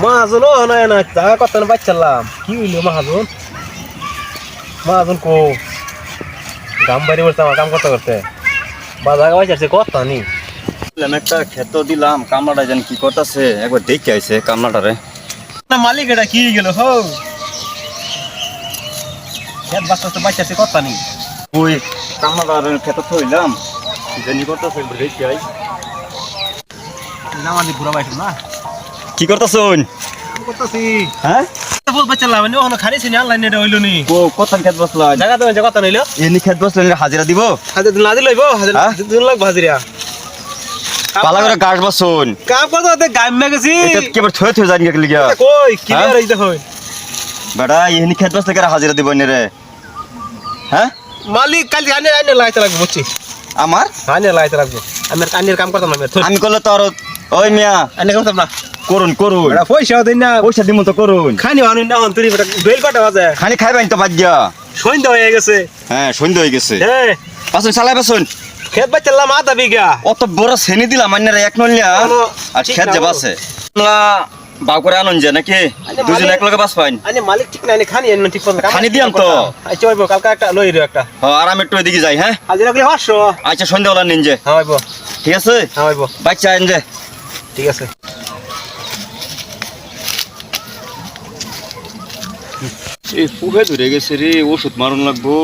মাহাজনও নয় না তা কত না বাচ্চালাম কি হইলো মাহাজন কো গাম বাড়ি বলতে আমার কাম করতে করতে বাজার বাচ্চাছে কত নি একটা ক্ষেত দিলাম কামলাটা যেন কি করতেছে একবার দেখে আইছে কামলাটারে না মালিক এটা কি গেল হো খেত বাচ্চাছে কত নি ওই কামলাটার ক্ষেত থইলাম জানি করতেছে একবার দেখে আই না মালি পুরা বাইছ না কি করতেছুন করতেছি হ্যাঁ বল বাচ্চালাম নি ওখানে খারিছি নি অনলাইনে এটা হইলো নি ও কত ক্ষেত বসলা জায়গা তো কত নিলো এনি ক্ষেত বসলেন হাজিরা দিব হাজিরা না দিলইব হাজিরা দিন লাগ হাজিরা পালা করে গাছ বসুন কাম করতে গাইমে গেছি এটা কেবল থয়ে থয়ে জানি গেলি গিয়া কই কি আর এই দেখো বেটা এনি ক্ষেত বসলে করে হাজিরা দিব নি রে হ্যাঁ মালিক কাল আনে লাগাইতে লাগবে বুঝছি আমার আনে লাগাইতে লাগবে আমি আনের কাম করতাম না আমি করলে তোর ওই মিয়া আনে করতাম না করুন এটা পয়সাও দেন না পয়সা দিব তো করুন খানি আনি না হন তুই বেল কটা বাজে খানি খাইবেন তো বাদ দিয়া সন্ধ্যা হয়ে গেছে হ্যাঁ সন্ধ্যা হয়ে গেছে হ্যাঁ পাশুন চালাই পাশুন খেত বাচ্চালাম আধা বিঘা অত বড় শ্রেণী দিলাম আন্নারা এক নলিয়া আর খেত যাবা আছে বাউ করে আনন্দ যে নাকি দুজন এক লগে বাস পাইন আনে মালিক ঠিক নাই খানি এনে ঠিক করে খানি দিয়াম তো আচ্ছা ওইব কালকে একটা লই রে একটা আর আমি একটু এদিকে যাই হ্যাঁ হাজিরা গেলে 500 আচ্ছা সন্ধ্যাবেলা নিন যে হ্যাঁ ওইব ঠিক আছে হ্যাঁ ওইব বাচ্চা আইন যে ঠিক আছে এই পুহে ধরে গেছে রে ওষুধ মারণ লাগবো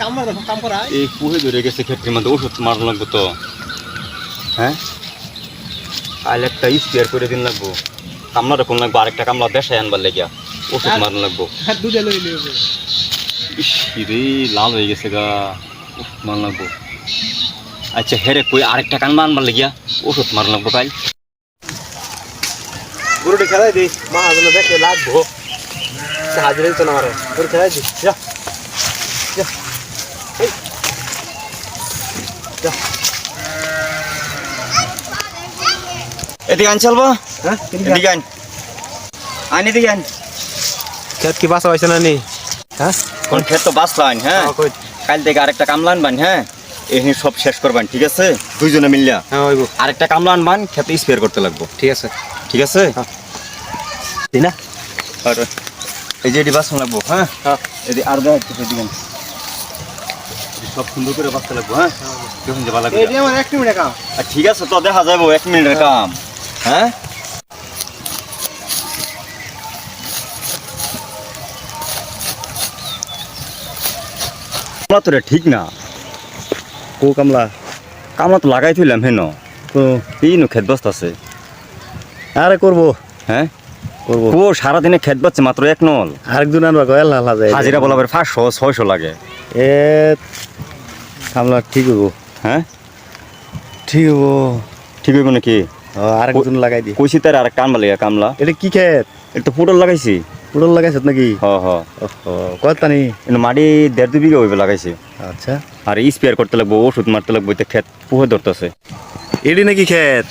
কাম করা এই পুহে ধরে গেছে ক্ষেত্রের মধ্যে ওষুধ মারণ লাগবো তো হ্যাঁ আইল একটা স্প্রে করে দিন লাগবো কামলাটা কোন লাগবো আরেকটা কামলা দেশায় আনবার লেগিয়া ওষুধ মারণ লাগবো দুধে লই লিবে রে লাল হয়ে গেছে গা ওষুধ মারণ লাগবো আচ্ছা হেরে কই আরেকটা কামলা আনবার লেগিয়া ওষুধ মারণ লাগবো কাল গরুটি খেলাই দিই মা আজকে দেখে লাগবো হাজিরা দিত না আমারে গরু খেলাই দিই যা যা এই যা এদিকে আন চলবো হ্যাঁ এদিকে আন আন এদিকে আন খেত কি বাসা হইছে না নি হ্যাঁ কোন ক্ষেত তো বাঁচলাম হ্যাঁ কই কাল থেকে আরেকটা কামলা আনবান হ্যাঁ এখানে সব শেষ করবান ঠিক আছে দুইজনে মিলিয়া হ্যাঁ হইব আরেকটা কামলা আনবান খেতে স্প্রে করতে লাগবো ঠিক আছে ঠিক আছে দিনা আর এই যে এটি বাঁচতে লাগবো হ্যাঁ হ্যাঁ এদি আর দেখা কিছু দিবেন সব সুন্দর করে বাঁচতে লাগবো হ্যাঁ যখন যাবা লাগবে এই আমার 1 মিনিট কাম আর ঠিক আছে তো দেখা যাবো 1 মিনিটের কাম হ্যাঁ কামলা তো রে ঠিক না কো কামলা কামলা তো লাগাই থইলাম হেন তো এই নো ক্ষেত বস্তা আছে আরে করব হ্যাঁ করব ও সারাদিনে ক্ষেত বাচ্ছে মাত্র এক নল আরেকজন আনবা কয় আল্লাহ যায় হাজিরা বলাবার 500-600 লাগে এ কামলা ঠিক হইব হ্যাঁ ঠিক হইব ঠিক হইব নাকি আরেকজন লাগাই দি কইছি তার আরেকটা আনবা লাগে কামলা এটা কি খেত এটা তো পুটল লাগাইছি পুরল লাগাইছত নাকি হ হ কয়তানি কিন্তু মাটি 1.5-2 বিঘা হইবে লাগাইছি আচ্ছা আর স্প্রে করতে লাগবো ওষুধ মারতে লাগবো এটা ক্ষেত পুহে ধরতেছে এডি নাকি খেত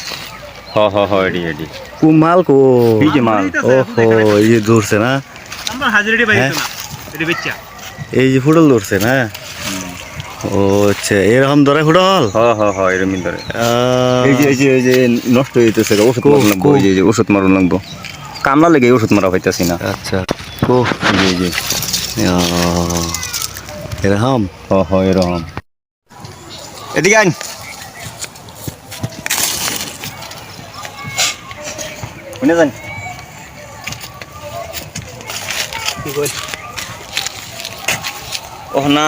হ এডি এডি কুমাল কো এই যে মাল ওহো এই যে ধরছে না আমরা হাজিরাটি পাইছো না এটি বেচ্চা এই যে ফুটল ধরছে না ও আচ্ছা এরকম ধরে ফুটল হ এরকম ধরে এই যে নষ্ট হইতেছে ওষুধ মারুন লাগবো এই যে ওষুধ মারুন লাগবো কামলা লেগে ওষুধ মারা হইতাছি না আচ্ছা কো এই যে এরকম হ এরকম এদিকে আন শুনে যান কি কই ও না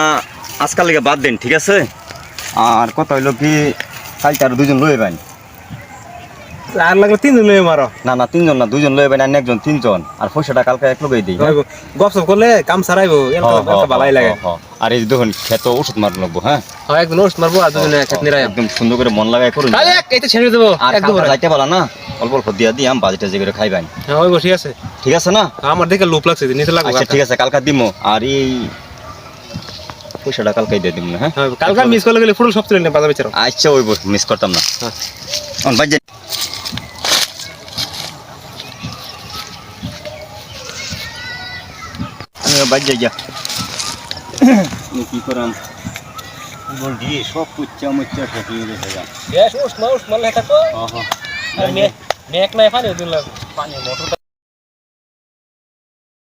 আজকাল লেগে বাদ দেন ঠিক আছে আর কথা হইলো কি কালকে আর দুজন লই যাবেন আর লাগলে 3 জন লই মারো না 3 জন না 2 জন লই যাবেন আর একজন 3 জন আর পয়সাটা কালকে এক লগেই দেই গপসপ করলে কাম সারাইবো এলটা ভালোই লাগে আর এই দেখুন খেত ওষুধ মারন লাগবো হ্যাঁ হ্যাঁ একদম ওষুধ মারবো আর দুজনে খেত নিরাই একদম সুন্দর করে মন লাগাই করুন আরে এইটা ছেড়ে দেবো আর একদম যাইতে বলা না অল্প অল্প দিয়া দিই আম বাজেটা যে করে খাইবেন হ্যাঁ হইবো ঠিক আছে না আমার দেখে লোভ লাগছে নিতে লাগবে আচ্ছা ঠিক আছে কালকে দিমো আর এই পয়সাটা কালকে দিয়ে দিমু না হ্যাঁ কালকে মিস করলে গেলে ফুল সব চলে নে বাজার বেচারো আচ্ছা ওইব মিস করতাম না অন বাজে বাজে যা কি করাম বল দিয়ে সব কুচ্চা মুচ্চা ঠেকিয়ে গেছে যা গ্যাস ওস মাউস মাল থাকো হ্যাঁ আর মে মেঘ নাই পানি দিন লাগবে পানি মোটর